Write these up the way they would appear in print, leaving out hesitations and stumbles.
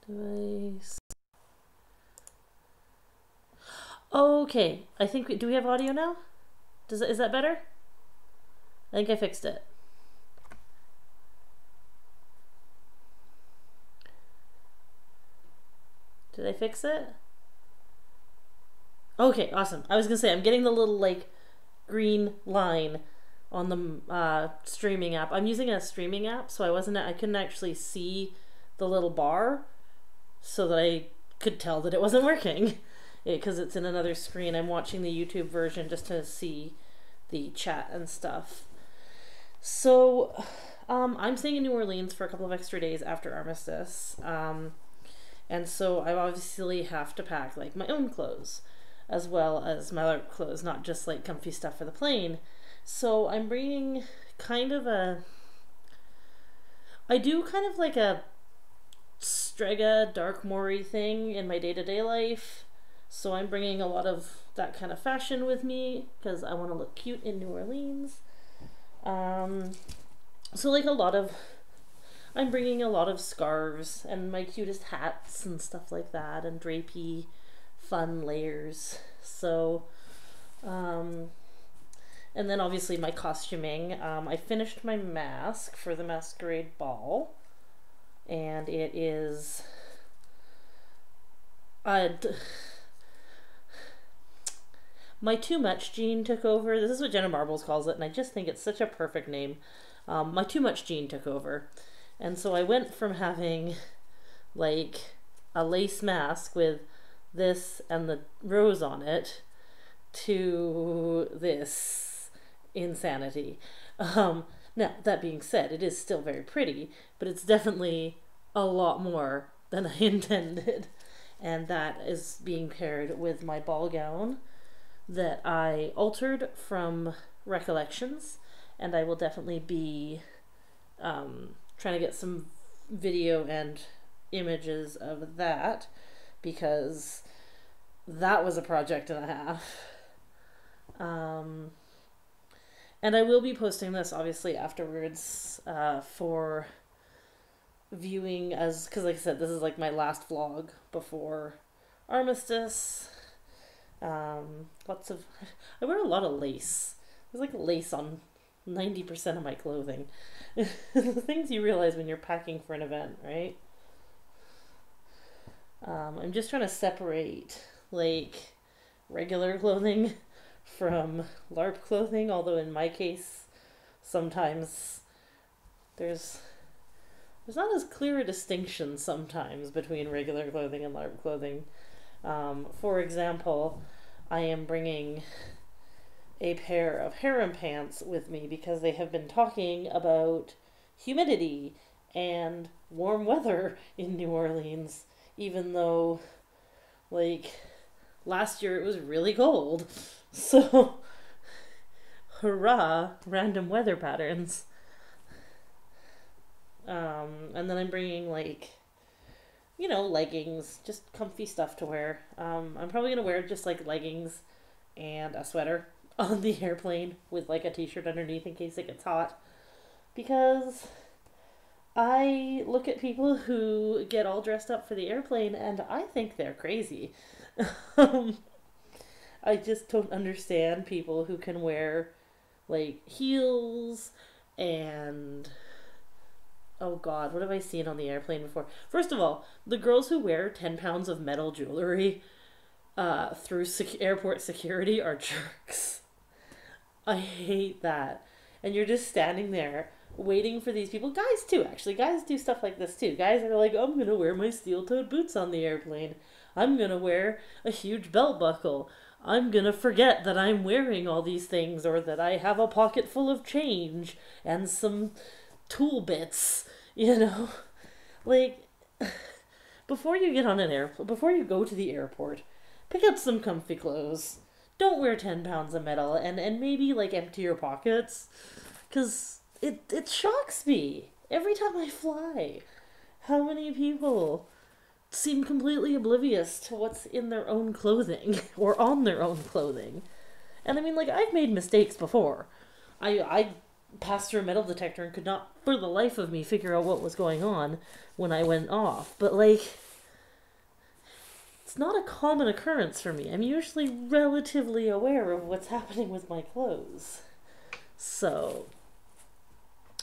Device. Okay, I think do we have audio now? Is that better? I think I fixed it. Did I fix it? Okay, awesome. I was gonna say I'm getting the little like green line on the streaming app. I'm using a streaming app, so I couldn't actually see the little bar, so that I could tell that it wasn't working, because it's in another screen. I'm watching the YouTube version just to see the chat and stuff. So, I'm staying in New Orleans for a couple of extra days after Armistice, and so I obviously have to pack like my own clothes, as well as my other clothes, not just like comfy stuff for the plane. So I'm bringing kind of I do kind of like a Strega dark Mori thing in my day-to-day life. So I'm bringing a lot of that kind of fashion with me because I want to look cute in New Orleans. So like I'm bringing a lot of scarves and my cutest hats and stuff like that, and drapey fun layers. So, and then obviously my costuming. I finished my mask for the masquerade ball, and it is my too much gene took over. This is what Jenna Marbles calls it, and I just think it's such a perfect name. My too much gene took over, and so I went from having like a lace mask with this and the rose on it to this insanity. Now, that being said, it is still very pretty, but it's definitely a lot more than I intended. And that is being paired with my ball gown that I altered from Recollections, and I will definitely be trying to get some video and images of that, because that was a project and a half. And I will be posting this obviously afterwards for viewing, because like I said, this is like my last vlog before Armistice. I wear a lot of lace. There's like lace on 90% of my clothing. The things you realize when you're packing for an event, right? I'm just trying to separate like regular clothing from LARP clothing, although in my case sometimes there's not as clear a distinction sometimes between regular clothing and LARP clothing. For example, I am bringing a pair of harem pants with me because they have been talking about humidity and warm weather in New Orleans, even though like last year it was really cold. So hurrah, random weather patterns. And then I'm bringing like, leggings, just comfy stuff to wear. I'm probably gonna wear just like leggings and a sweater on the airplane with like a t-shirt underneath in case it gets hot, because I look at people who get all dressed up for the airplane and I think they're crazy. I just don't understand people who can wear like heels and oh god, what have I seen on the airplane before? First of all, the girls who wear 10 pounds of metal jewelry through airport security are jerks. I hate that. And you're just standing there waiting for these people. Guys too, actually. Guys do stuff like this too. Guys are like, I'm gonna wear my steel-toed boots on the airplane. I'm gonna wear a huge belt buckle. I'm gonna forget that I'm wearing all these things, or that I have a pocket full of change and some tool bits, Like, before you get on an airplane, before you go to the airport, pick up some comfy clothes. Don't wear 10 pounds of metal, and maybe like empty your pockets, because it shocks me every time I fly how many people seem completely oblivious to what's in their own clothing or on their own clothing. And I mean, like, I've made mistakes before. I passed through a metal detector and could not for the life of me figure out what was going on when I went off. But like, It's not a common occurrence for me. I'm usually relatively aware of what's happening with my clothes. So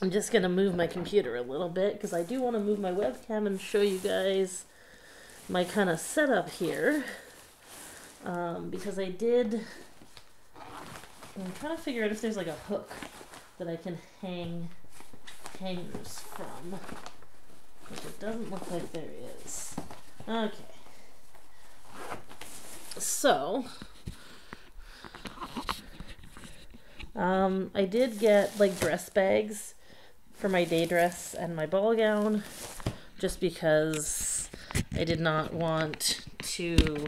I'm just going to move my computer a little bit because I do want to move my webcam and show you guys my kind of setup here. Because I'm trying to figure out if there's like a hook that I can hang hangers from, which it doesn't look like there is. Okay. So, I did get like dress bags for my day dress and my ball gown, just because I did not want to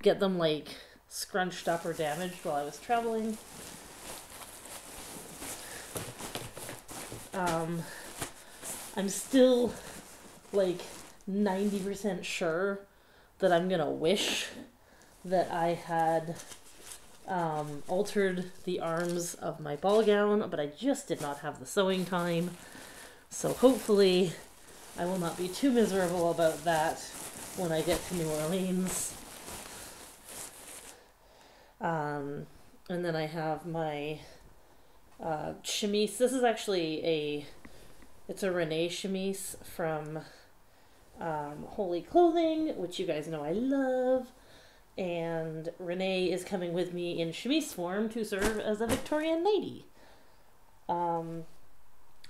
get them like scrunched up or damaged while I was traveling. I'm still like 90% sure that I'm gonna wish that I had altered the arms of my ball gown, but I just did not have the sewing time. So hopefully I will not be too miserable about that when I get to New Orleans. And then I have my chemise. This is actually it's a Renee chemise from Holy Clothing, which you guys know I love. And Renee is coming with me in chemise form to serve as a Victorian lady. I'm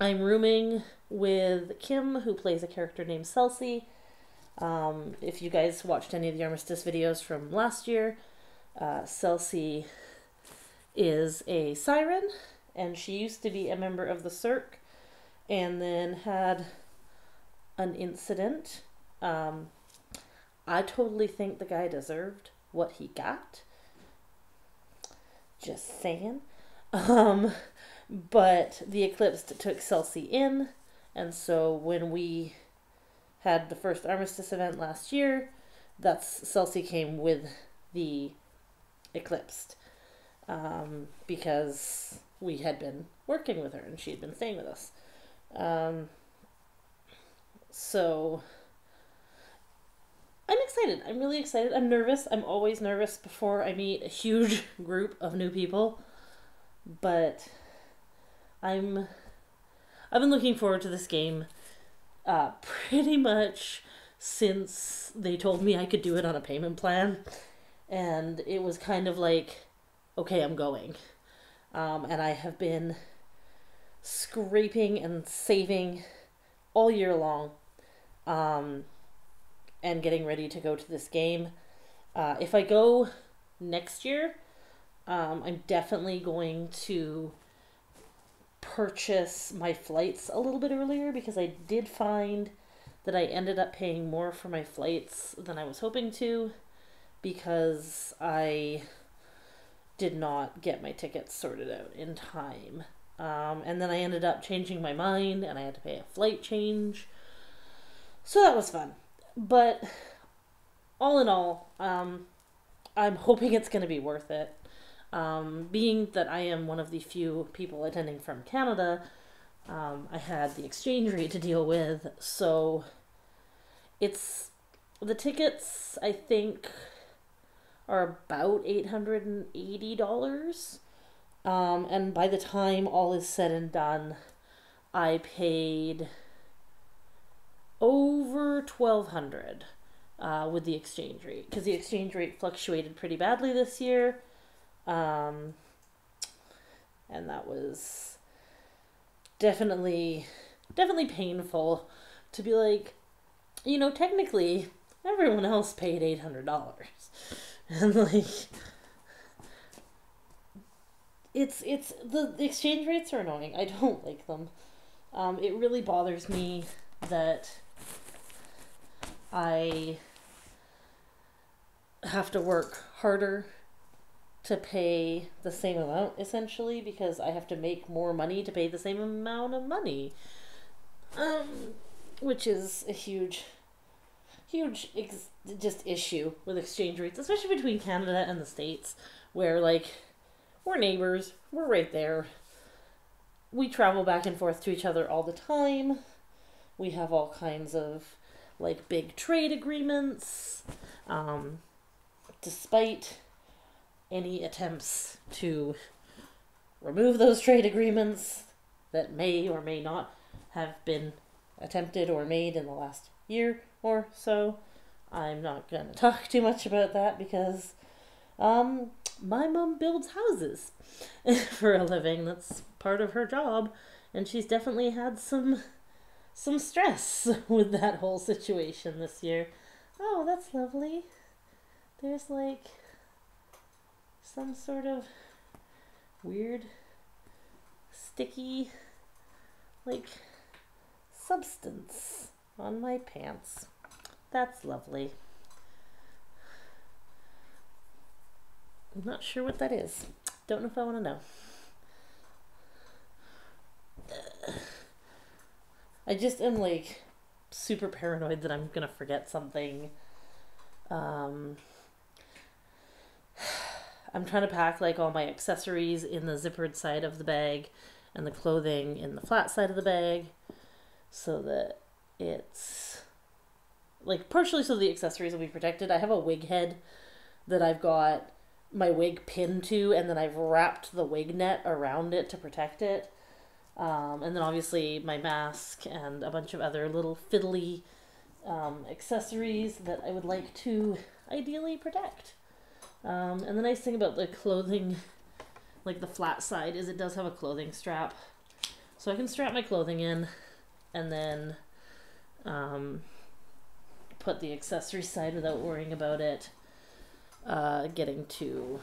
rooming with Kim, who plays a character named Celsi. If you guys watched any of the Armistice videos from last year, Celsi is a siren, and she used to be a member of the Cirque, and then had an incident. I totally think the guy deserved what he got. Just saying. But the eclipse took Celsi in, and so when we had the first Armistice event last year, Celsi came with the eclipsed, because we had been working with her and she had been staying with us. So I'm excited. I'm really excited. I'm nervous. I'm always nervous before I meet a huge group of new people, but I've been looking forward to this game pretty much since they told me I could do it on a payment plan. And it was kind of like, okay, I'm going. And I have been scraping and saving all year long, and getting ready to go to this game. If I go next year, I'm definitely going to purchase my flights a little bit earlier, because I did find that I ended up paying more for my flights than I was hoping to, because I did not get my tickets sorted out in time. And then I ended up changing my mind and I had to pay a flight change. So that was fun. But all in all, I'm hoping it's going to be worth it. Being that I am one of the few people attending from Canada, I had the exchange rate to deal with. So the tickets, I think, are about $880. And by the time all is said and done, I paid over $1,200 with the exchange rate, because the exchange rate fluctuated pretty badly this year. And that was definitely painful to be like, technically everyone else paid $800. And like, the exchange rates are annoying. I don't like them. It really bothers me that I have to work harder to pay the same amount, essentially, because I have to make more money to pay the same amount of money. Which is a huge just issue with exchange rates, especially between Canada and the States, where, like, we're neighbors, we're right there. We travel back and forth to each other all the time. We have all kinds of like big trade agreements, despite any attempts to remove those trade agreements that may or may not have been attempted or made in the last year or so. I'm not going to talk too much about that because my mom builds houses for a living. That's part of her job, and she's definitely had some stress with that whole situation this year. Oh, that's lovely. There's like some sort of weird sticky like substance on my pants. That's lovely. I'm not sure what that is. Don't know if I want to know. I just am like super paranoid that I'm gonna forget something. I'm trying to pack like all my accessories in the zippered side of the bag and the clothing in the flat side of the bag so that it's like partially so the accessories will be protected. I have a wig head that I've got my wig pinned to, and then I've wrapped the wig net around it to protect it. And then obviously my mask and a bunch of other little fiddly accessories that I would like to ideally protect. And the nice thing about the clothing, like the flat side, is it does have a clothing strap. So I can strap my clothing in and then put the accessory side without worrying about it getting too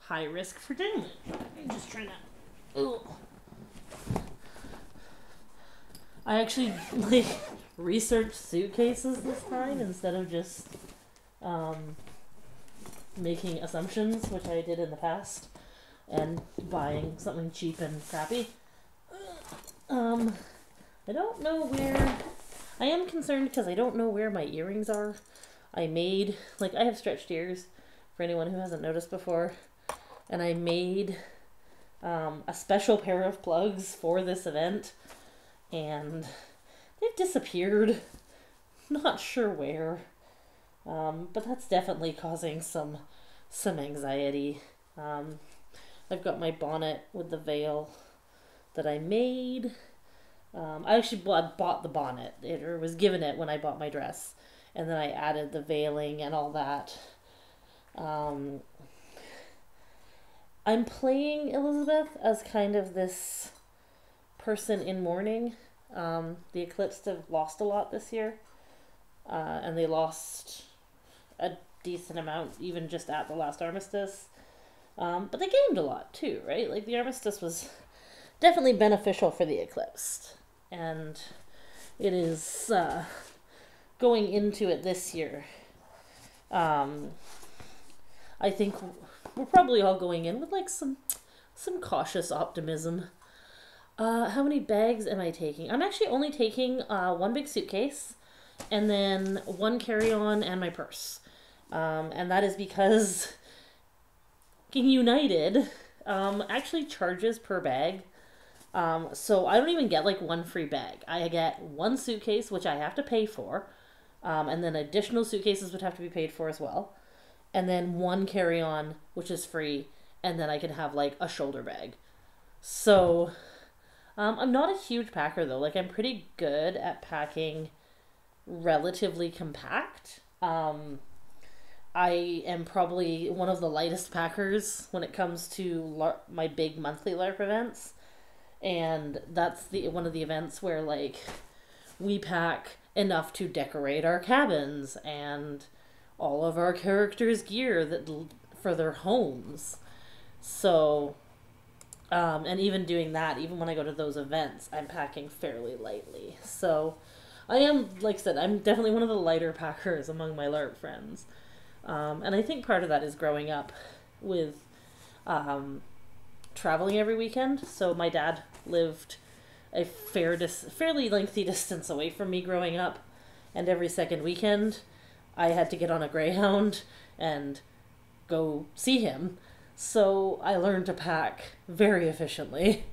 high risk for damage. I'm just trying to... Ooh. I actually like researched suitcases this time instead of just making assumptions, which I did in the past, and buying something cheap and crappy. I don't know where... I am concerned because I don't know where my earrings are. I made... Like, I have stretched ears, for anyone who hasn't noticed before. And I made a special pair of plugs for this event. And they've disappeared. Not sure where. But that's definitely causing some anxiety. I've got my bonnet with the veil that I made. I actually bought the bonnet. It was given it when I bought my dress. And then I added the veiling and all that. I'm playing Elizabeth as kind of this person in mourning. The Eclipsed have lost a lot this year. And they lost a decent amount even just at the last Armistice. But they gained a lot too, right? Like the Armistice was definitely beneficial for the Eclipsed. And it is going into it this year. I think we're probably all going in with like some cautious optimism. How many bags am I taking? I'm actually only taking one big suitcase and then one carry-on and my purse. And that is because United actually charges per bag. So I don't even get like one free bag. I get one suitcase, which I have to pay for. And then additional suitcases would have to be paid for as well. And then one carry-on, which is free. And then I can have like a shoulder bag. So I'm not a huge packer though. Like I'm pretty good at packing relatively compact. I am probably one of the lightest packers when it comes to my big monthly LARP events. And that's one of the events where like we pack enough to decorate our cabins and all of our characters' gear for their homes. So, and even doing that, even when I go to those events, I'm packing fairly lightly. So I am, like I said, I'm definitely one of the lighter packers among my LARP friends. And I think part of that is growing up with traveling every weekend. So my dad lived a fairly lengthy distance away from me growing up, and every second weekend I had to get on a Greyhound and go see him. So I learned to pack very efficiently.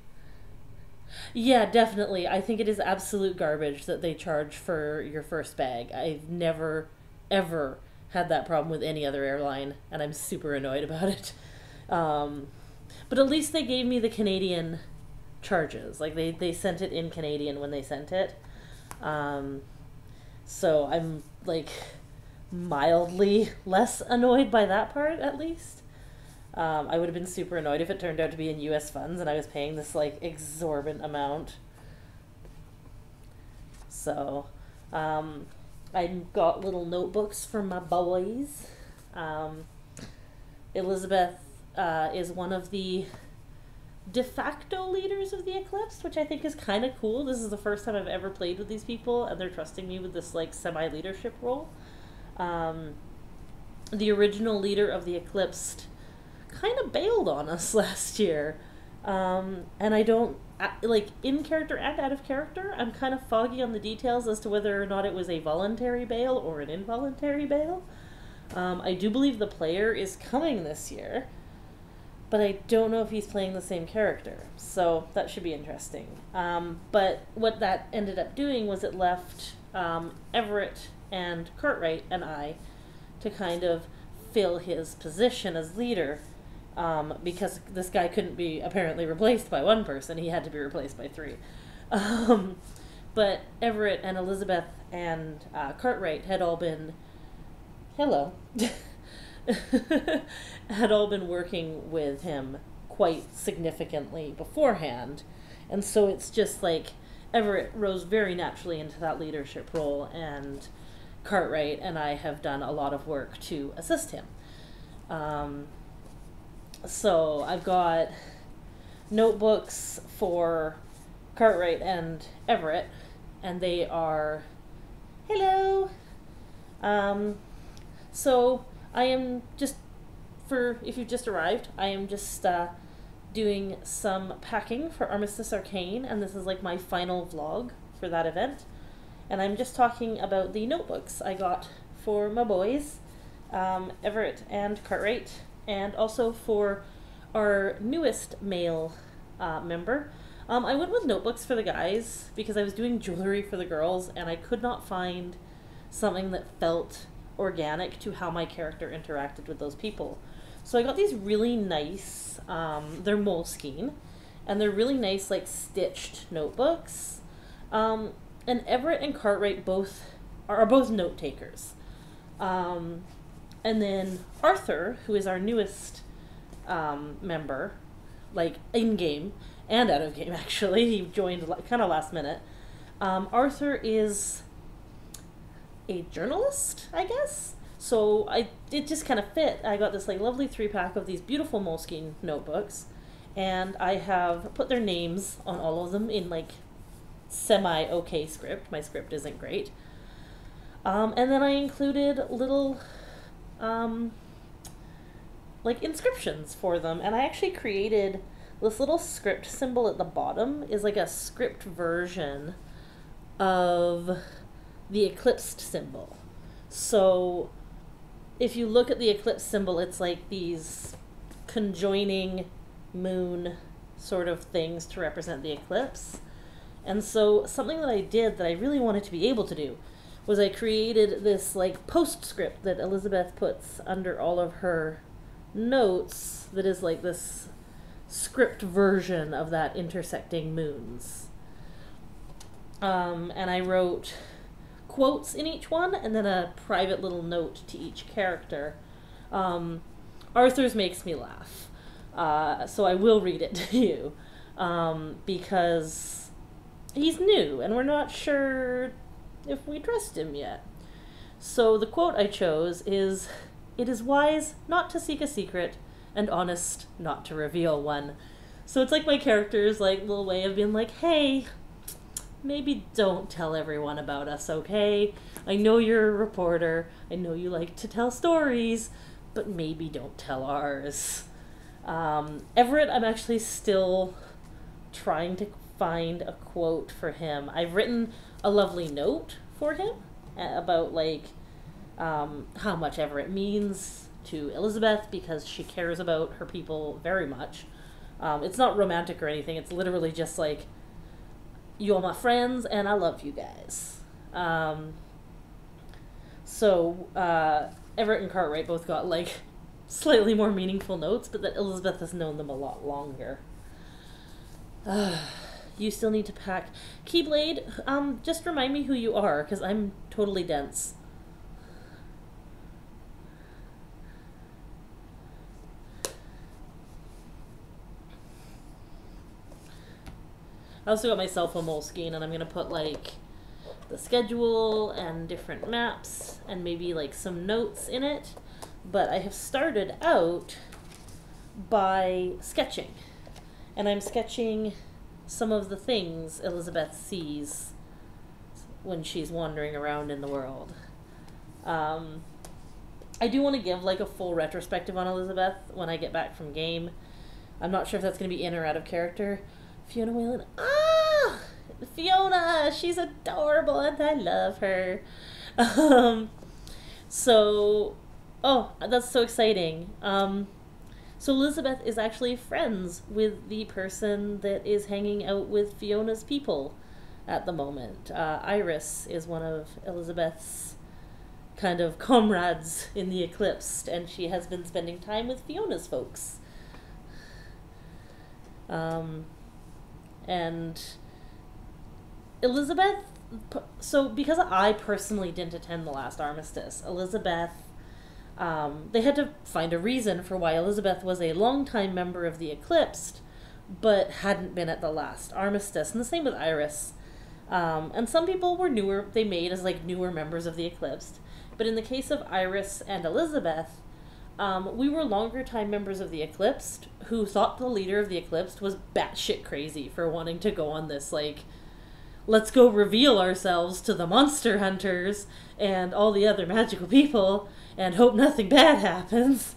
Yeah, definitely. I think it is absolute garbage that they charge for your first bag. I've never, ever had that problem with any other airline, and I'm super annoyed about it. Um, but at least they gave me the Canadian charges. Like, they sent it in Canadian when they sent it. Um, so I'm, like, mildly less annoyed by that part, at least. I would have been super annoyed if it turned out to be in US funds and I was paying this like exorbitant amount. So, I got little notebooks for my boys. Um, Elizabeth is one of the de facto leaders of the Eclipse, which I think is kind of cool. This is the first time I've ever played with these people, and they're trusting me with this like semi leadership role. Um, the original leader of the Eclipse kind of bailed on us last year. And I don't, like, in character and out of character, I'm kind of foggy on the details as to whether or not it was a voluntary bail or an involuntary bail. I do believe the player is coming this year, but I don't know if he's playing the same character, so that should be interesting. But what that ended up doing was it left Everett and Cartwright and I to kind of fill his position as leader. Because this guy couldn't be apparently replaced by one person, he had to be replaced by three. But Everett and Elizabeth and Cartwright had all been, hello, had all been working with him quite significantly beforehand. And so it's just like Everett rose very naturally into that leadership role, and Cartwright and I have done a lot of work to assist him. So I've got notebooks for Cartwright and Everett, and they are, hello. So I am just, for if you've just arrived, I am just doing some packing for Armistice Arcane, and this is like my final vlog for that event. And I'm just talking about the notebooks I got for my boys, Everett and Cartwright, and also for our newest male member. I went with notebooks for the guys because I was doing jewelry for the girls, and I could not find something that felt organic to how my character interacted with those people. So I got these really nice, they're Moleskine, and they're really nice, like, stitched notebooks. And Everett and Cartwright are both note takers. And then Arthur, who is our newest member, like in-game and out of game actually, he joined kind of last minute. Arthur is a journalist, I guess. So it just kind of fit. I got this like lovely 3-pack of these beautiful Moleskine notebooks, and I have put their names on all of them in like semi-okay script. My script isn't great. And then I included little like inscriptions for them, and I actually created this little script symbol at the bottom is like a script version of the eclipsed symbol. So if you look at the eclipse symbol, it's like these conjoining moon sort of things to represent the eclipse. And so something that I did that I really wanted to be able to do was I created this like postscript that Elizabeth puts under all of her notes that is like this script version of that intersecting moons. And I wrote quotes in each one and then a private little note to each character. Arthur's makes me laugh. So I will read it to you because he's new and we're not sure if we trust him yet. So the quote I chose is, "It is wise not to seek a secret and honest not to reveal one." So it's like my character's like little way of being like, hey, maybe don't tell everyone about us, okay? I know you're a reporter. I know you like to tell stories, but maybe don't tell ours. Everett, I'm actually still trying to find a quote for him. I've written a lovely note for him about like how much Everett means to Elizabeth because she cares about her people very much. It's not romantic or anything. It's literally just like you're my friends, and I love you guys. So Everett and Cartwright both got, like, slightly more meaningful notes, but that Elizabeth has known them a lot longer. You still need to pack. Keyblade, just remind me who you are, because I'm totally dense. I also got myself a Moleskine, and I'm going to put, like, the schedule and different maps and maybe, like, some notes in it. But I have started out by sketching. And I'm sketching some of the things Elizabeth sees when she's wandering around in the world. I do want to give, like, a full retrospective on Elizabeth when I get back from game. I'm not sure if that's going to be in or out of character. Fiona Whalen. Ah! Fiona! She's adorable and I love her. Oh, that's so exciting. So Elizabeth is actually friends with the person that is hanging out with Fiona's people at the moment. Iris is one of Elizabeth's kind of comrades in the Eclipsed, and she has been spending time with Fiona's folks. And Elizabeth, so because I personally didn't attend the last Armistice, Elizabeth, they had to find a reason for why Elizabeth was a longtime member of the Eclipsed, but hadn't been at the last Armistice, and the same with Iris. And some people were newer, they made as, like, newer members of the Eclipsed, but in the case of Iris and Elizabeth, we were longer time members of the Eclipsed who thought the leader of the Eclipsed was batshit crazy for wanting to go on this, like, let's go reveal ourselves to the monster hunters and all the other magical people and hope nothing bad happens.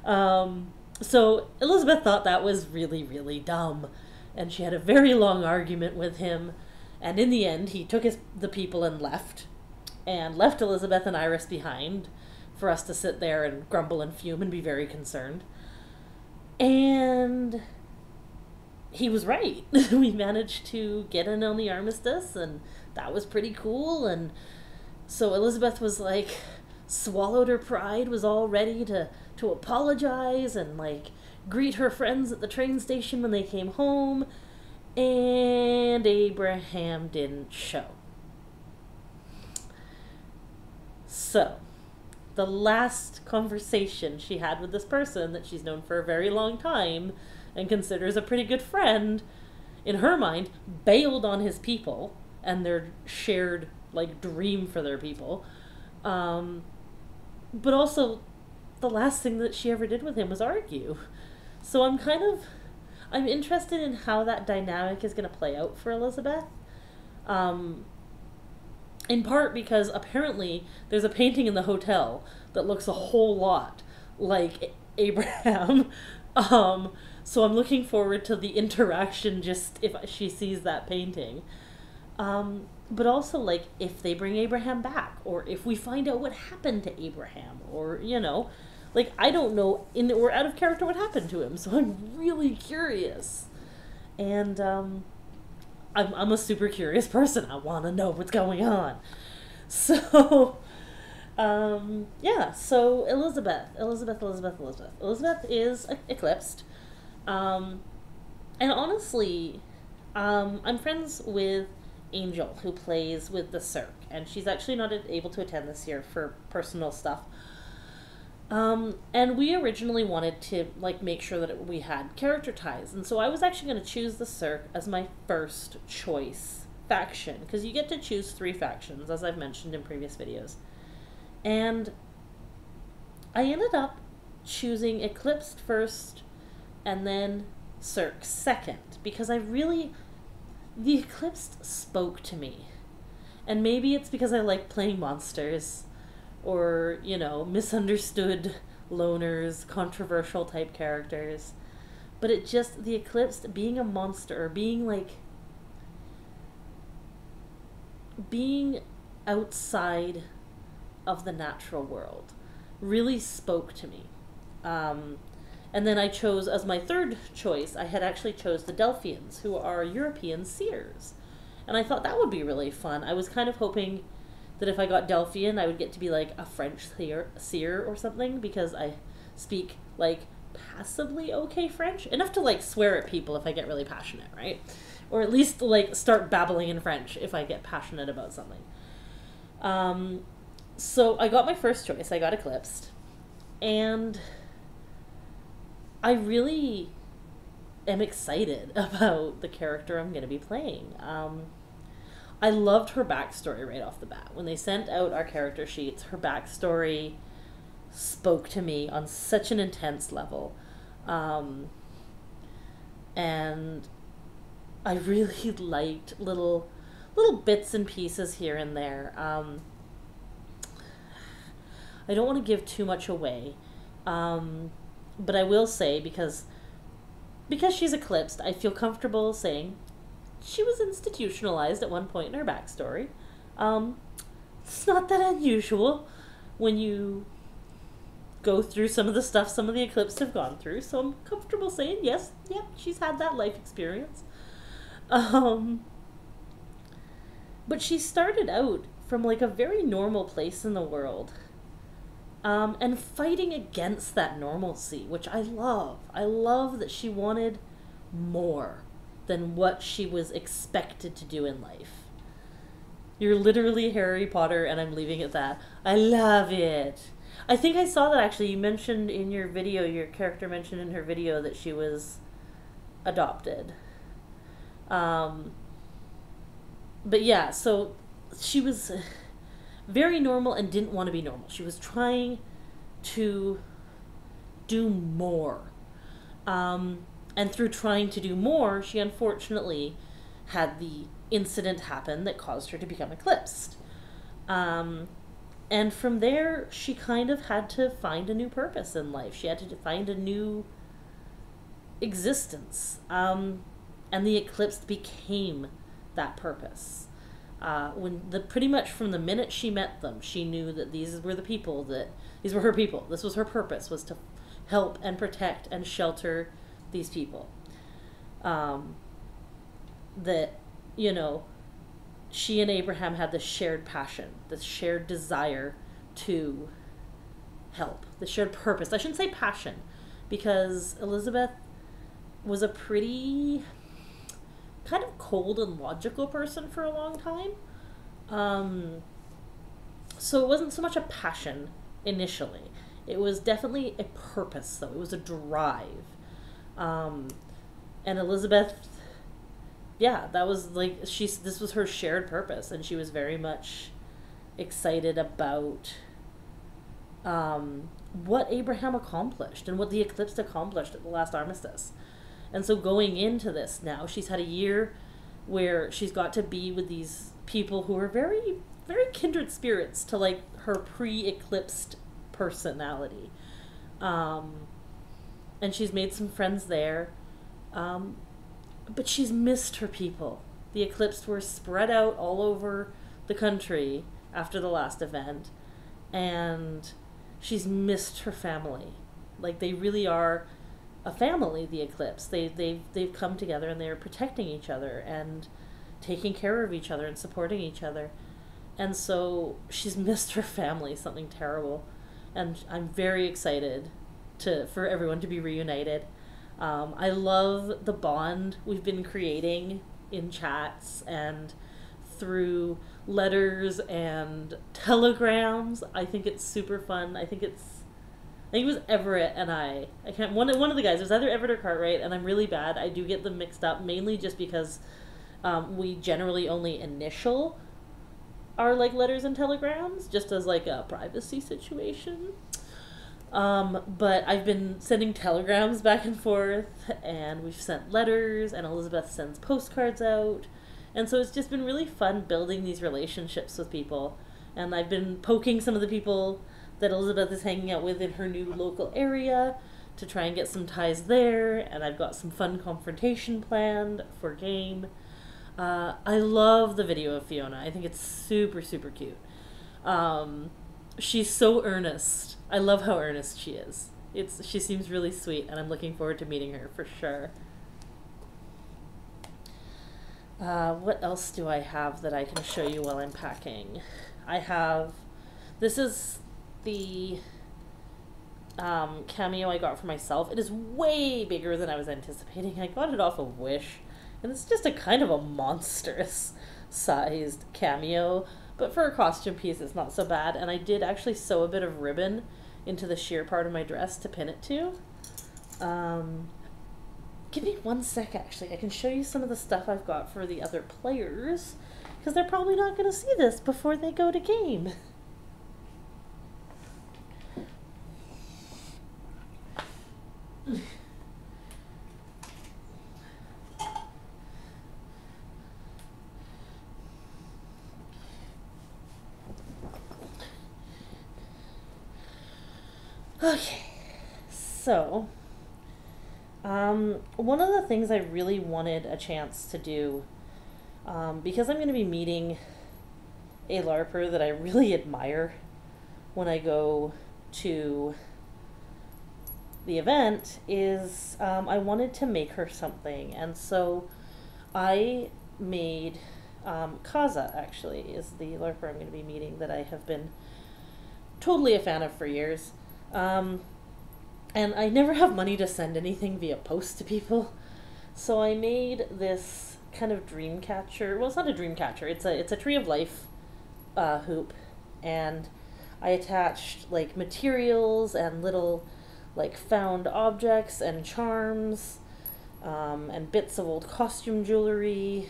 So Elizabeth thought that was really, really dumb, and she had a very long argument with him, and in the end he took the people and left Elizabeth and Iris behind for us to sit there and grumble and fume and be very concerned. And he was right. We managed to get in on the Armistice, and that was pretty cool. And so Elizabeth was, like, swallowed her pride, was all ready to apologize and, like, greet her friends at the train station when they came home, and Abraham didn't show. So the last conversation she had with this person that she's known for a very long time and considers a pretty good friend, in her mind, bailed on his people and their shared, like, dream for their people. But also, the last thing that she ever did with him was argue. So I'm interested in how that dynamic is going to play out for Elizabeth. In part because apparently there's a painting in the hotel that looks a whole lot like Abraham. So I'm looking forward to the interaction just if she sees that painting. But also, like, if they bring Abraham back, or if we find out what happened to Abraham, or, you know, like, I don't know in or out of character what happened to him, so I'm really curious. And, I'm a super curious person. I want to know what's going on. So, yeah, so Elizabeth is eclipsed. And honestly, I'm friends with Angel, who plays with the Cirque, and she's actually not able to attend this year for personal stuff. And we originally wanted to, like, make sure that we had character ties, and so I was actually going to choose the Cirque as my first choice faction, because you get to choose 3 factions, as I've mentioned in previous videos. And I ended up choosing Eclipsed first, and then Cirque second, because the Eclipsed spoke to me. And maybe it's because I like playing monsters, or, you know, misunderstood loners, controversial type characters. But the Eclipsed, being a monster, or being outside of the natural world, really spoke to me. And then I chose, as my third choice, I had actually chose the Delphians, who are European seers. And I thought that would be really fun. I was kind of hoping that if I got Delphian, I would get to be like a French seer or something, because I speak like passably okay French, enough to like swear at people if I get really passionate, right? Or at least like start babbling in French if I get passionate about something. So I got my first choice. I got Eclipsed, and I really am excited about the character I'm going to be playing. I loved her backstory right off the bat. When they sent out our character sheets, her backstory spoke to me on such an intense level. And I really liked little bits and pieces here and there. I don't want to give too much away, but I will say, because she's Eclipsed, I feel comfortable saying she was institutionalized at one point in her backstory. It's not that unusual when you go through some of the stuff some of the Eclipsed have gone through, so I'm comfortable saying yes, yep, she's had that life experience. But she started out from like a very normal place in the world, and fighting against that normalcy, which I love. I love that she wanted more than what she was expected to do in life. You're literally Harry Potter, and I'm leaving it at that. I love it. I think I saw that actually. You mentioned in your video, your character mentioned in her video that she was adopted. But yeah, so she was very normal and didn't want to be normal. She was trying to do more. And through trying to do more, she unfortunately had the incident happen that caused her to become Eclipsed. And from there, she kind of had to find a new purpose in life. She had to find a new existence. And the Eclipsed became that purpose. Pretty much from the minute she met them, she knew that these were her people. This was her purpose, was to help and protect and shelter these people. That, you know, she and Abraham had this shared passion, this shared desire to help, the shared purpose. I shouldn't say passion, because Elizabeth was a pretty kind of cold and logical person for a long time. So it wasn't so much a passion initially. It was definitely a purpose, though. It was a drive. And Elizabeth, yeah, that was like, this was her shared purpose, and she was very much excited about what Abraham accomplished and what the Eclipsed accomplished at the last Armistice. And so going into this now, she's had a year where she's got to be with these people who are very, very kindred spirits to like her pre-Eclipsed personality. And she's made some friends there. But she's missed her people. The Eclipsed were spread out all over the country after the last event, and she's missed her family. Like, they really are a family, the Eclipsed. They've come together, and they're protecting each other and taking care of each other and supporting each other. And so she's missed her family, something terrible. And I'm very excited for everyone to be reunited. I love the bond we've been creating in chats and through letters and telegrams. I think it's super fun. I think it was Everett and I can't, one of the guys, it was either Everett or Cartwright, and I'm really bad. I do get them mixed up, mainly just because we generally only initial our like letters and telegrams just as like a privacy situation. But I've been sending telegrams back and forth, and we've sent letters, and Elizabeth sends postcards out. And so it's just been really fun building these relationships with people. And I've been poking some of the people that Elizabeth is hanging out with in her new local area to try and get some ties there. And I've got some fun confrontation planned for game. I love the video of Fiona. I think it's super, super cute. She's so earnest. I love how earnest she is. She seems really sweet, and I'm looking forward to meeting her for sure. What else do I have that I can show you while I'm packing? I have, this is the cameo I got for myself. It is way bigger than I was anticipating. I got it off of Wish, and it's just a kind of a monstrous sized cameo, but for a costume piece it's not so bad. And I did actually sew a bit of ribbon into the sheer part of my dress to pin it to. Give me one sec, actually. I can show you some of the stuff I've got for the other players, because they're probably not going to see this before they go to game. Okay, so one of the things I really wanted a chance to do, because I'm going to be meeting a LARPer that I really admire when I go to the event, is I wanted to make her something. And so I made Kaza, actually, is the LARPer I'm going to be meeting that I have been totally a fan of for years. And I never have money to send anything via post to people, so I made this kind of dream catcher. Well, it's not a dream catcher. It's a Tree of Life hoop, and I attached like materials and little like found objects and charms, and bits of old costume jewelry,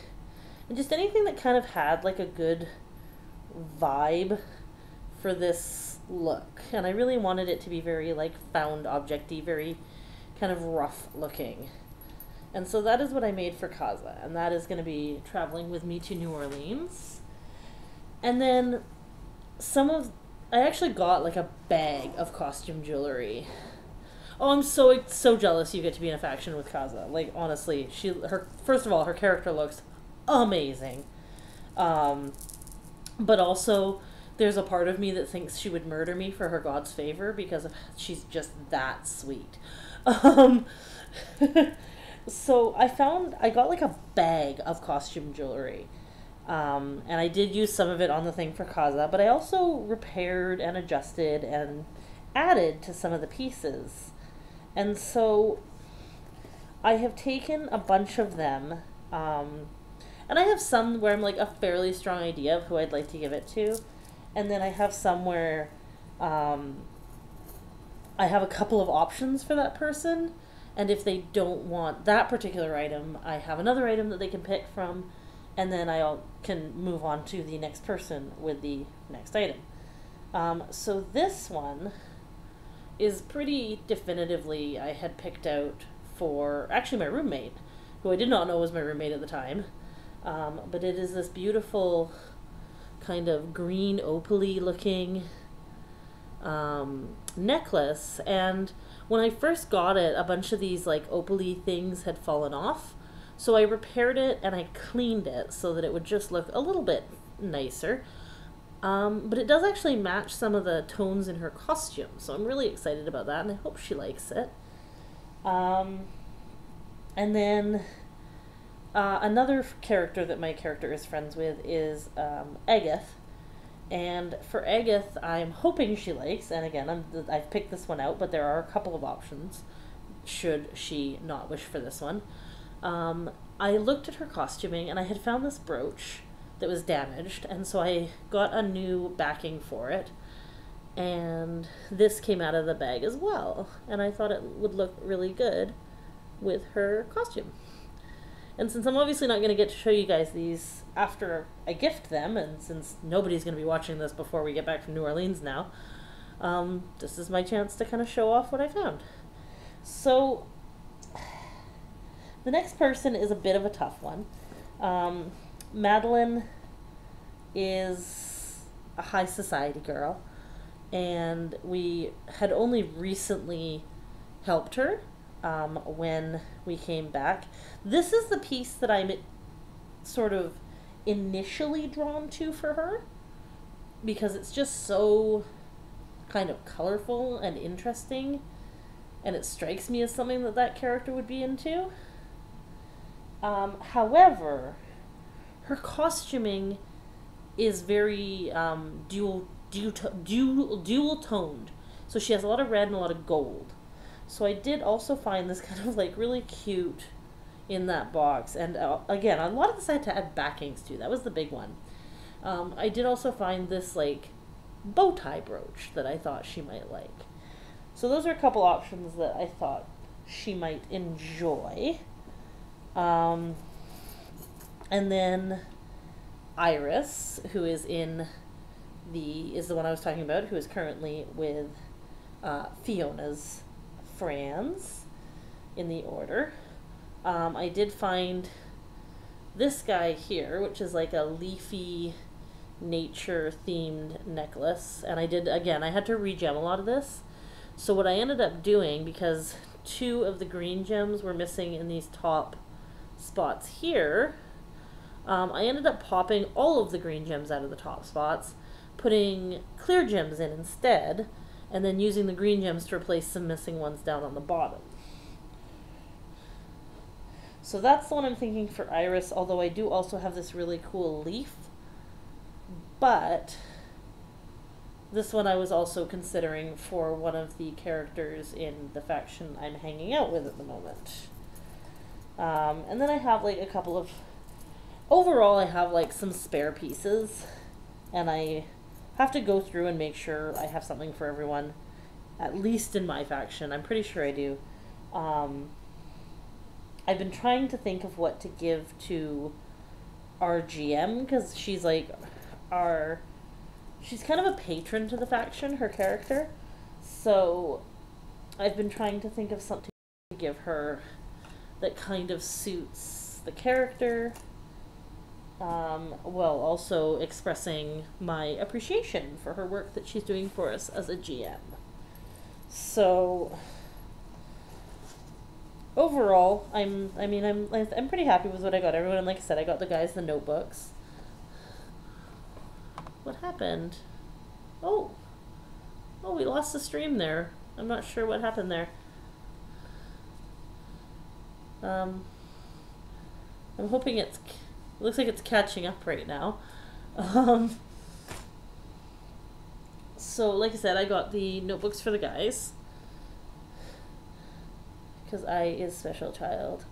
and just anything that kind of had like a good vibe for this look. And I really wanted it to be very like found objecty, very kind of rough looking. And so that is what I made for Kaza, and that is going to be traveling with me to New Orleans. And then I actually got like a bag of costume jewelry. Oh, I'm so jealous you get to be in a faction with Kaza. Like, honestly, first of all, her character looks amazing. But also, there's a part of me that thinks she would murder me for her god's favor because she's just that sweet. So I got like a bag of costume jewelry. And I did use some of it on the thing for Kaza, but I also repaired and adjusted and added to some of the pieces. And so I have taken a bunch of them, and I have some where I'm like a fairly strong idea of who I'd like to give it to. And then I have some where I have a couple of options for that person. And if they don't want that particular item, I have another item that they can pick from. And then I can move on to the next person with the next item. So this one is pretty definitively I had picked out for actually my roommate, who I did not know was my roommate at the time. But it is this beautiful kind of green opaly looking necklace, and when I first got it, a bunch of these like opaly things had fallen off, so I repaired it and I cleaned it so that it would just look a little bit nicer. But it does actually match some of the tones in her costume, so I'm really excited about that, and I hope she likes it. And then another character that my character is friends with is Agatha. And for Agatha, I'm hoping she likes, and again, I've picked this one out, but there are a couple of options should she not wish for this one. I looked at her costuming, and I had found this brooch that was damaged, and so I got a new backing for it, and this came out of the bag as well, and I thought it would look really good with her costume. And since I'm obviously not going to get to show you guys these after I gift them, and since nobody's going to be watching this before we get back from New Orleans now, this is my chance to kind of show off what I found. So, the next person is a bit of a tough one. Madeline is a high society girl, and we had only recently helped her when we came back. This is the piece that I'm sort of initially drawn to for her, because it's just so kind of colorful and interesting, and it strikes me as something that character would be into. However, her costuming is very dual toned. So she has a lot of red and a lot of gold. So I did also find this kind of like really cute in that box. And again, a lot of this I had to add backings to. That was the big one. I did also find this like bow tie brooch that I thought she might like. So those are a couple options that I thought she might enjoy. And then Iris, who is the one I was talking about, who is currently with Fiona's friends in the order. I did find this guy here, which is like a leafy nature themed necklace, and I had to regem a lot of this. So what I ended up doing, because 2 of the green gems were missing in these top spots here, I ended up popping all of the green gems out of the top spots, putting clear gems in instead, and then using the green gems to replace some missing ones down on the bottom. So that's the one I'm thinking for Iris, although I do also have this really cool leaf. But this one I was also considering for one of the characters in the faction I'm hanging out with at the moment. And then I have like a couple of... Overall, I have like some spare pieces, and I have to go through and make sure I have something for everyone, at least in my faction. I'm pretty sure I do. I've been trying to think of what to give to our GM, because she's like she's kind of a patron to the faction, her character. So I've been trying to think of something to give her that kind of suits the character, while also expressing my appreciation for her work that she's doing for us as a GM. So overall, I'm pretty happy with what I got everyone. And like I said, I got the guys the notebooks. What happened? Oh, we lost the stream there. I'm not sure what happened there. I'm hoping it looks like it's catching up right now. So like I said, I got the notebooks for the guys, because I is special child.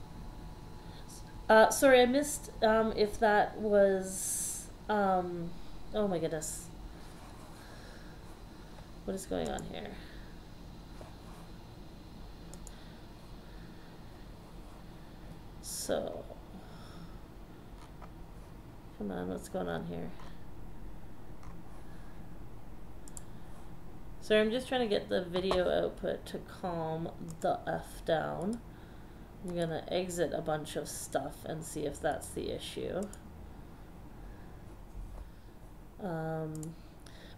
Sorry, I missed if that was oh my goodness. What is going on here? So, come on, what's going on here? Sorry, I'm just trying to get the video output to calm the F down. I'm gonna exit a bunch of stuff and see if that's the issue.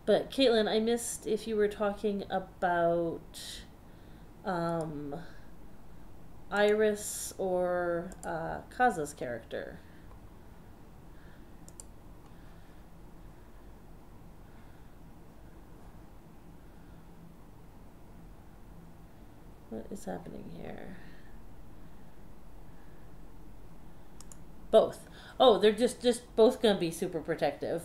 But Caitlin, I missed if you were talking about Iris or Kaza's character. What is happening here? Both. Oh, they're just both gonna be super protective.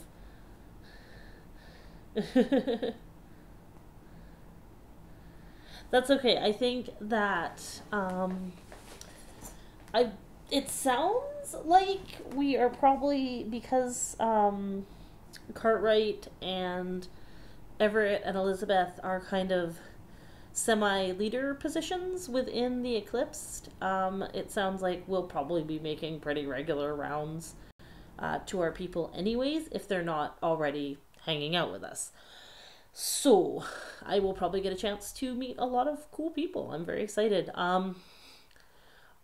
That's okay. I think that it sounds like we are probably, because Cartwright and Everett and Elizabeth are kind of semi-leader positions within the Eclipsed. It sounds like we'll probably be making pretty regular rounds to our people anyways, if they're not already hanging out with us. So I will probably get a chance to meet a lot of cool people. I'm very excited.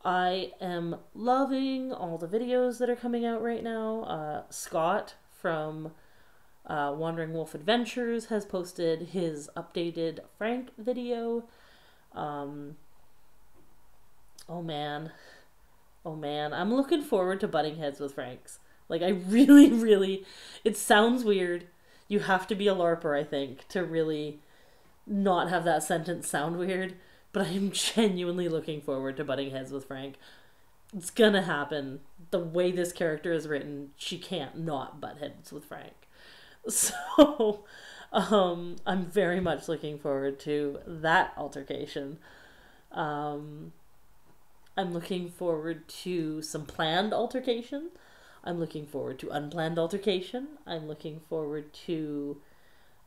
I am loving all the videos that are coming out right now. Scott from Wandering Wolf Adventures has posted his updated Frank video. Oh man, I'm looking forward to butting heads with Franks. Like, I really, it sounds weird. You have to be a LARPer, I think, to really not have that sentence sound weird. But I am genuinely looking forward to butting heads with Frank. It's gonna happen. The way this character is written, she can't not butt heads with Frank. So, I'm very much looking forward to that altercation. Um, I'm looking forward to some planned altercation. I'm looking forward to unplanned altercation. I'm looking forward to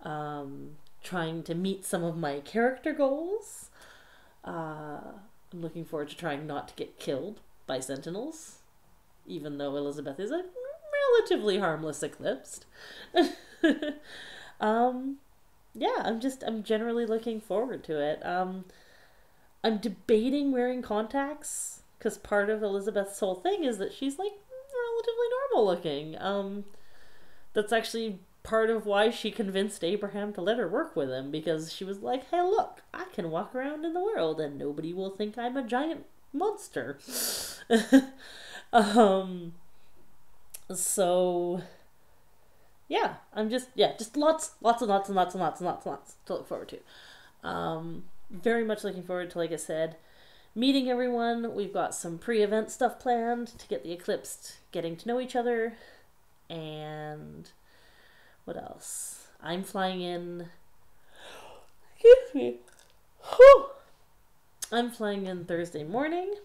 trying to meet some of my character goals. I'm looking forward to trying not to get killed by sentinels, even though Elizabeth is a relatively harmless eclipsed. Yeah, I'm generally looking forward to it. I'm debating wearing contacts because part of Elizabeth's whole thing is that she's like relatively normal looking. That's actually part of why she convinced Abraham to let her work with him, because she was like, hey, look, I can walk around in the world and nobody will think I'm a giant monster. So yeah, just lots and lots and lots and lots and lots and lots to look forward to. Very much looking forward to, like I said, meeting everyone. We've got some pre-event stuff planned to get the Eclipsed getting to know each other. And what else? I'm flying in. Excuse me. Whew. I'm flying in Thursday morning.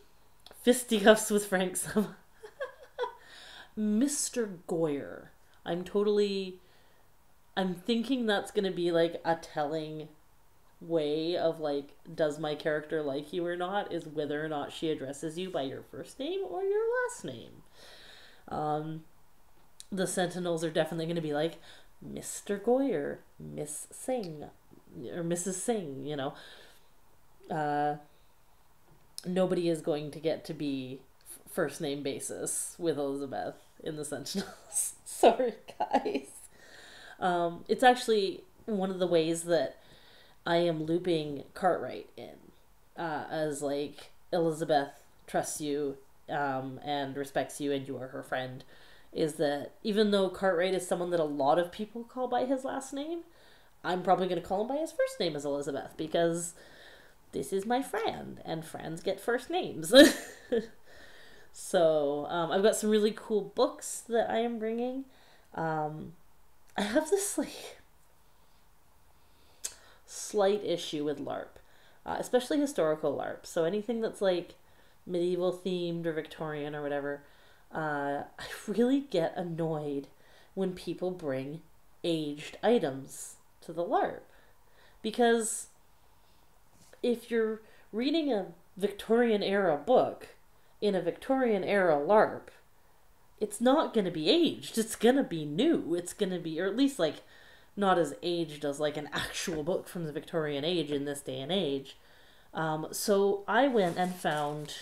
Fisticuffs with Frank Sama. Mr. Goyer. I'm thinking that's gonna be like a telling way of like, does my character like you or not, is whether or not she addresses you by your first name or your last name. The Sentinels are definitely gonna be like, Mr. Goyer, Miss Singh, or Mrs. Singh, you know. Nobody is going to get to be first name basis with Elizabeth in the Sentinels. Sorry, guys. It's actually one of the ways that I am looping Cartwright in, as like, Elizabeth trusts you and respects you and you are her friend, is that even though Cartwright is someone that a lot of people call by his last name, I'm probably going to call him by his first name as Elizabeth, because this is my friend and friends get first names. So I've got some really cool books that I am bringing. I have this like slight issue with LARP, especially historical LARP. So anything that's like medieval themed or Victorian or whatever, I really get annoyed when people bring aged items to the LARP. Because if you're reading a Victorian era book in a Victorian era LARP, it's not going to be aged. It's going to be new. It's going to be, or at least like not as aged as like an actual book from the Victorian age in this day and age. So I went and found,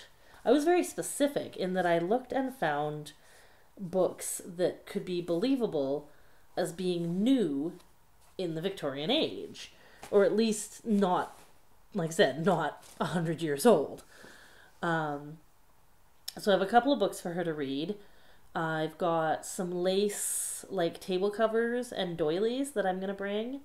I was very specific in that I looked and found books that could be believable as being new in the Victorian age, or at least not, like I said, not 100 years old. So I have a couple of books for her to read. I've got some lace, like, table covers and doilies that I'm going to bring.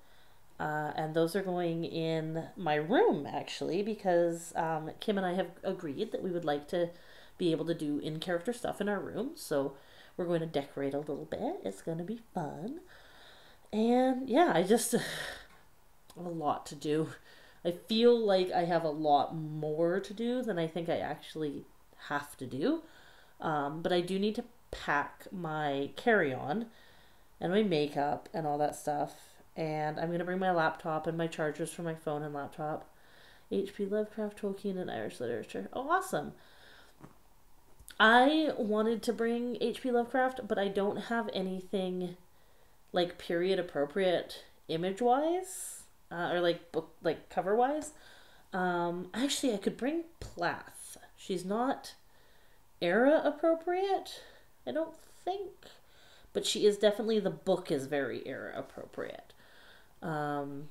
And those are going in my room, actually, because Kim and I have agreed that we would like to be able to do in-character stuff in our room. So we're going to decorate a little bit. It's going to be fun. And, yeah, I just... a lot to do. I feel like I have a lot more to do than I think I actually have to do. But I do need to pack my carry-on and my makeup and all that stuff. And I'm going to bring my laptop and my chargers for my phone and laptop. H.P. Lovecraft, Tolkien, and Irish literature. Oh, awesome. I wanted to bring H.P. Lovecraft, but I don't have anything like period appropriate image-wise. Or like book, like cover-wise. Actually, I could bring Plath. She's not era appropriate, I don't think, but she is definitely, the book is very era appropriate. So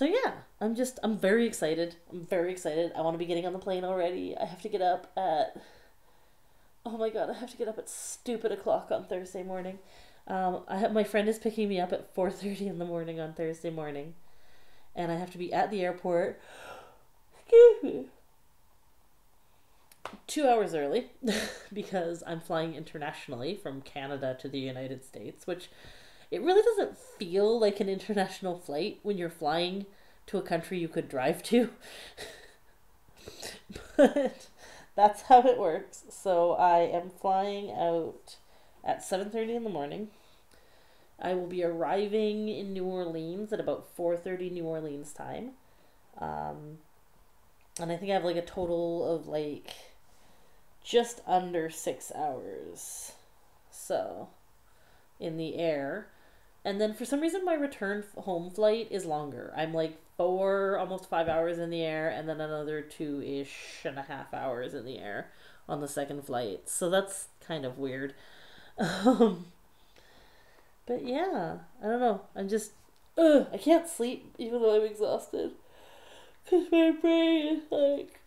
yeah, I'm very excited. I want to be getting on the plane already. I have to get up at, oh my god, I have to get up at stupid o'clock on Thursday morning. My friend is picking me up at 4:30 in the morning on Thursday morning, and I have to be at the airport. Excuse me. 2 hours early because I'm flying internationally from Canada to the United States, which it really doesn't feel like an international flight when you're flying to a country you could drive to. But that's how it works. So I am flying out at 7:30 in the morning. I will be arriving in New Orleans at about 4:30 New Orleans time. Um, and I think I have like a total of like just under 6 hours. So in the air. And then for some reason my return home flight is longer. I'm like 4, almost 5 hours in the air, and then another 2-ish and a half hours in the air on the second flight. So that's kind of weird. Um, but yeah, I don't know. I'm just, I can't sleep even though I'm exhausted. Because my brain is like,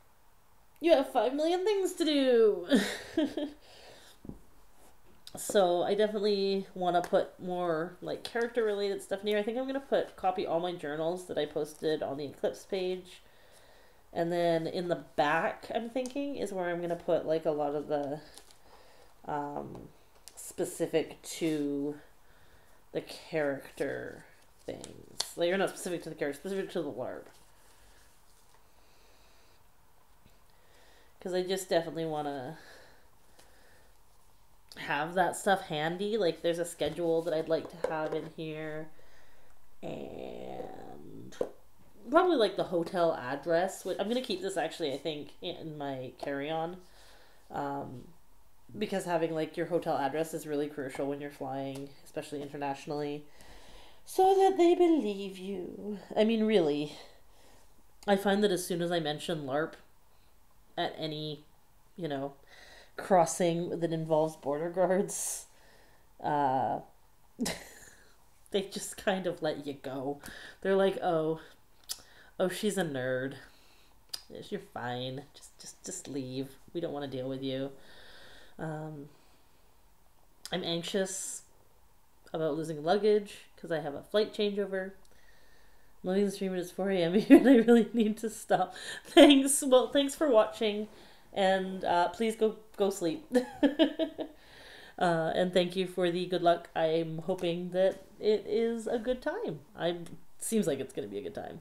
you have 5 million things to do. So I definitely want to put more like character related stuff in here. I think I'm going to copy all my journals that I posted on the Eclipse page. And then in the back, I'm thinking, is where I'm going to put like a lot of the specific to the character things. Like, you're not specific to the character, specific to the LARP. Because I just definitely want to have that stuff handy. Like, there's a schedule that I'd like to have in here, and probably like the hotel address. I'm gonna keep this actually, I think, in my carry-on, because having like your hotel address is really crucial when you're flying, especially internationally, so that they believe you. I mean, really, I find that as soon as I mention LARP at any, crossing that involves border guards, they just kind of let you go. They're like, oh, she's a nerd. You're fine. Just leave. We don't want to deal with you. I'm anxious about losing luggage because I have a flight changeover. I'm loading the stream, it's 4 a.m. here and I really need to stop. Thanks. Well, thanks for watching. And please go sleep. And thank you for the good luck. I'm hoping that it is a good time. Seems like it's going to be a good time.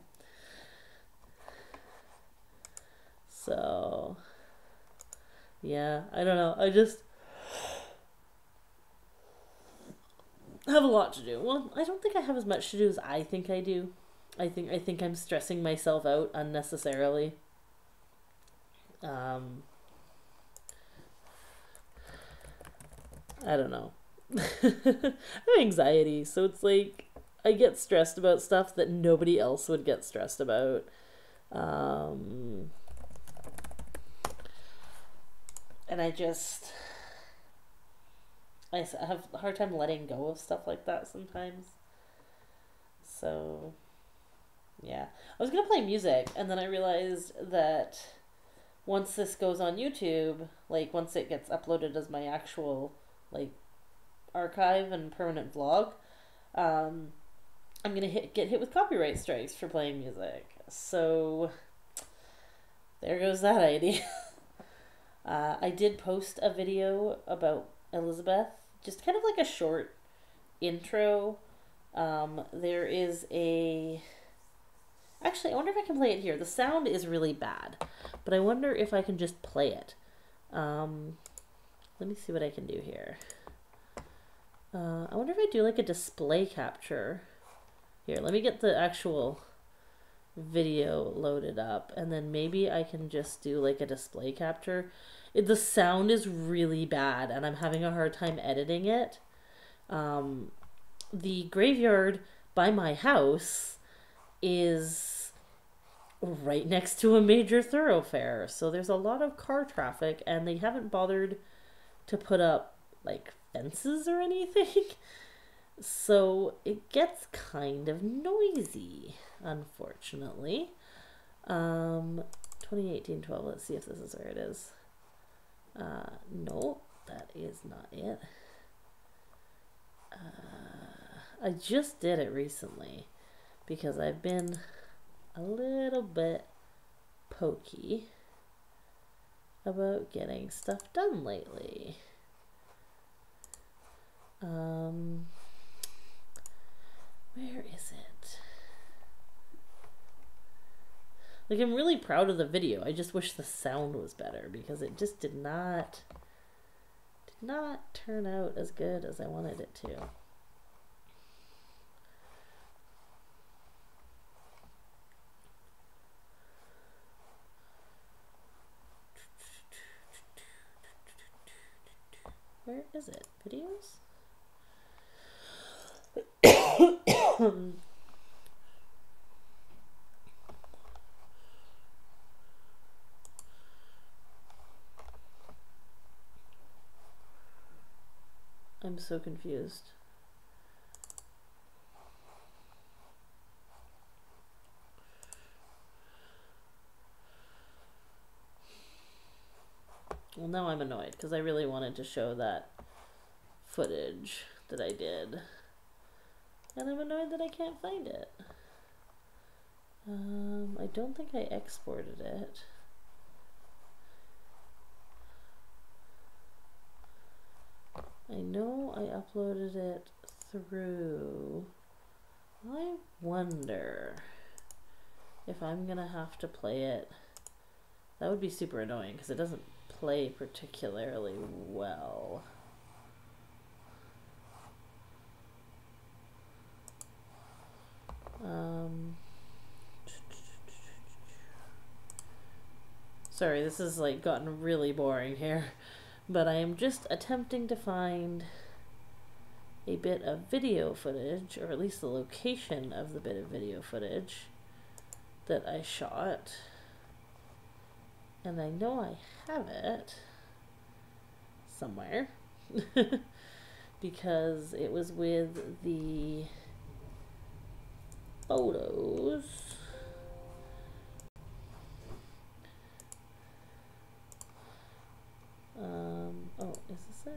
So, yeah, I don't know. I just have a lot to do. Well, I don't think I have as much to do as I think I do. I think I'm stressing myself out unnecessarily. I don't know. I have anxiety, so it's like I get stressed about stuff that nobody else would get stressed about. And I have a hard time letting go of stuff like that sometimes. So, yeah. I was going to play music, and then I realized that once this goes on YouTube, like once it gets uploaded as my actual like archive and permanent vlog, I'm gonna get hit with copyright strikes for playing music. So there goes that idea. I did post a video about Elizabeth, just kind of like a short intro. There is a... Actually, I wonder if I can play it here. The sound is really bad, but I wonder if I can just play it. Let me see what I can do here. I wonder if I do like a display capture. Here, let me get the actual video loaded up, and then maybe I can just do like a display capture. The sound is really bad, and I'm having a hard time editing it. The graveyard by my house is right next to a major thoroughfare, so there's a lot of car traffic, and they haven't bothered to put up like fences or anything, so it gets kind of noisy, unfortunately. 2018-12, let's see if this is where it is. No, that is not it. I just did it recently because I've been a little bit pokey. about getting stuff done lately. Where is it? Like, I'm really proud of the video. I just wish the sound was better because it just did not turn out as good as I wanted it to. Where is it? Videos? I'm so confused. Well, now I'm annoyed because I really wanted to show that footage that I did. And I'm annoyed that I can't find it. I don't think I exported it. I know I uploaded it through. I wonder if I'm gonna have to play it. That would be super annoying because it doesn't play particularly well. Sorry, this has like gotten really boring here, but I am just attempting to find a bit of video footage, or at least the location of the bit of video footage that I shot. And I know I have it somewhere because it was with the photos. Oh, is this it?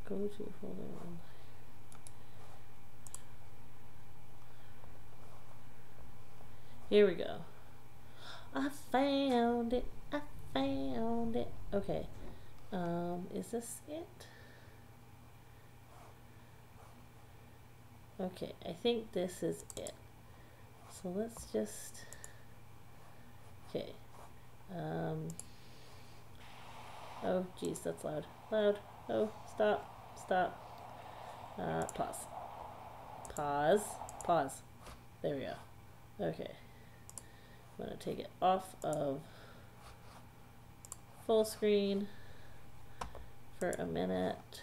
Go to folder one. Here we go. I found it. I found it. Okay. Is this it? Okay, I think this is it. So let's just. Okay. Oh, geez, that's loud. Loud. Oh, stop. Stop. Pause. Pause. Pause. There we go. Okay. I'm going to take it off of full screen for a minute.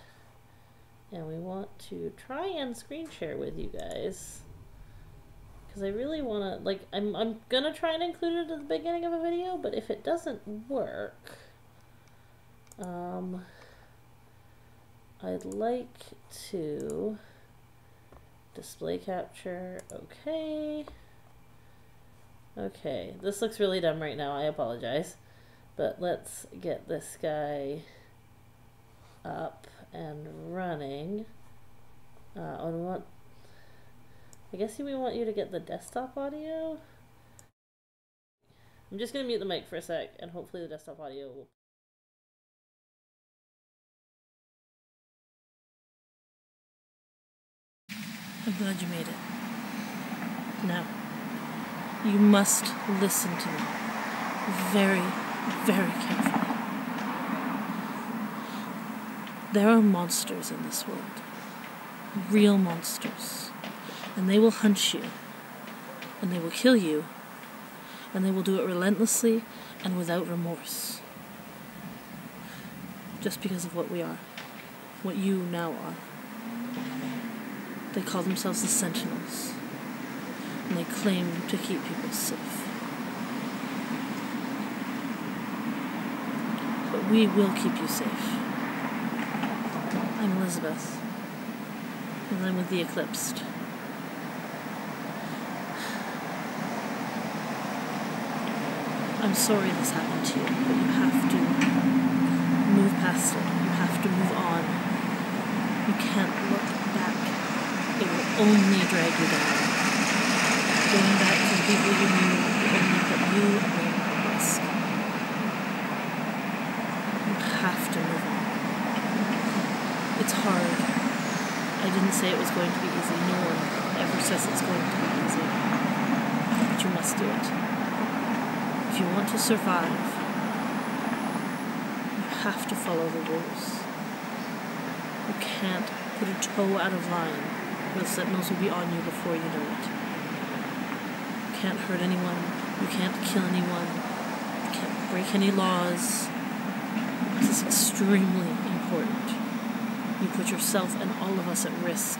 And we want to try and screen share with you guys. Because I really want to, like, I'm going to try and include it at the beginning of a video, but if it doesn't work, I'd like to display capture. Okay. Okay, this looks really dumb right now. I apologize. But let's get this guy up and running. I guess we want you to get the desktop audio. I'm just going to mute the mic for a sec, and hopefully the desktop audio will... I'm glad you made it. Now, you must listen to me very, very carefully. There are monsters in this world. Real monsters. And they will hunt you. And they will kill you. And they will do it relentlessly and without remorse. Just because of what we are. What you now are. They call themselves the Sentinels. And they claim to keep people safe. But we will keep you safe. I'm Elizabeth. And I'm with the Eclipsed. I'm sorry this happened to you, but you have to move past it. You have to move on. You can't look back. It will only drag you down. Going back to the people you knew will only put you and them at risk. You have to move on. It's hard. I didn't say it was going to be easy. No one ever says it's going to be easy. But you must do it. If you want to survive, you have to follow the rules. You can't put a toe out of line, or the sentinels will be on you before you know it. You can't hurt anyone. You can't kill anyone. You can't break any laws. This is extremely important. You put yourself and all of us at risk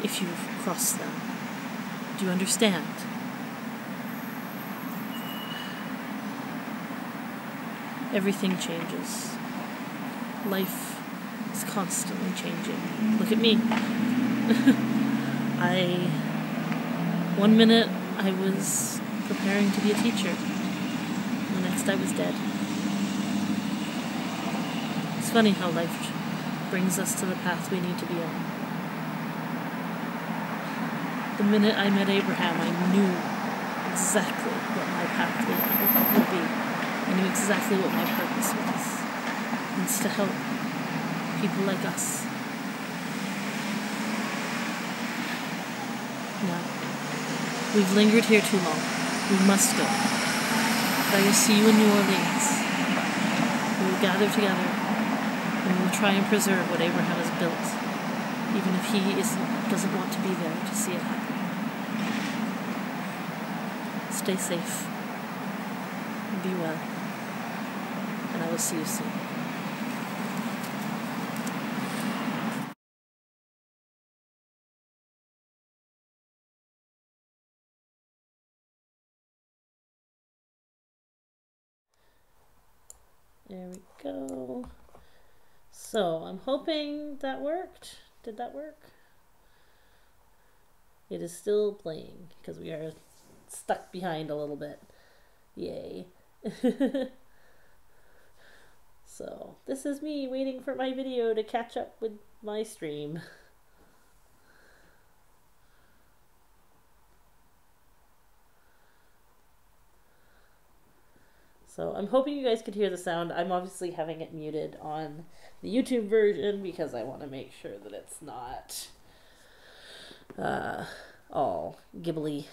if you cross them. Do you understand? Everything changes. Life is constantly changing. Look at me. One minute I was preparing to be a teacher. The next I was dead. It's funny how life brings us to the path we need to be on. The minute I met Abraham, I knew exactly what my path would be. I knew exactly what my purpose was. It's to help people like us. No. We've lingered here too long. We must go. But I will see you in New Orleans. We will gather together, and we will try and preserve what Abraham has built, even if he doesn't want to be there to see it happen. Stay safe. Be well. And I will see you soon. There we go. So, I'm hoping that worked. Did that work? It is still playing, because we are stuck behind a little bit. Yay. So, this is me waiting for my video to catch up with my stream. So I'm hoping you guys could hear the sound. I'm obviously having it muted on the YouTube version because I want to make sure that it's not all gibbly.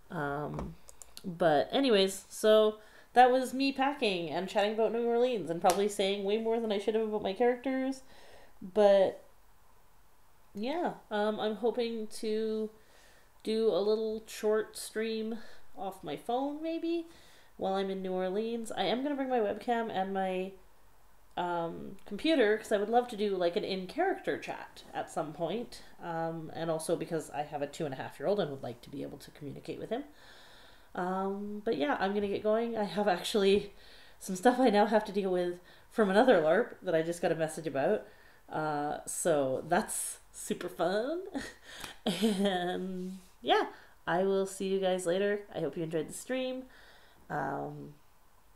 But anyways, so that was me packing and chatting about New Orleans and probably saying way more than I should have about my characters. But yeah, I'm hoping to do a little short stream off my phone maybe while I'm in New Orleans. I am going to bring my webcam and my computer because I would love to do like an in-character chat at some point. And also because I have a 2.5-year-old and would like to be able to communicate with him. But yeah, I'm going to get going. I have actually some stuff I now have to deal with from another LARP that I just got a message about. So that's super fun. And yeah, I will see you guys later. I hope you enjoyed the stream.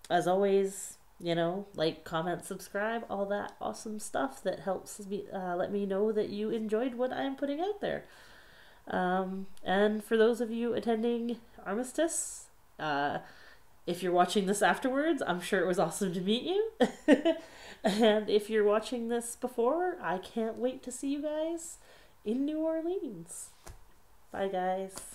As always, you know, like, comment, subscribe, all that awesome stuff that helps me, let me know that you enjoyed what I'm putting out there. And for those of you attending Armistice, if you're watching this afterwards, I'm sure it was awesome to meet you. And if you're watching this before, I can't wait to see you guys in New Orleans. Bye, guys.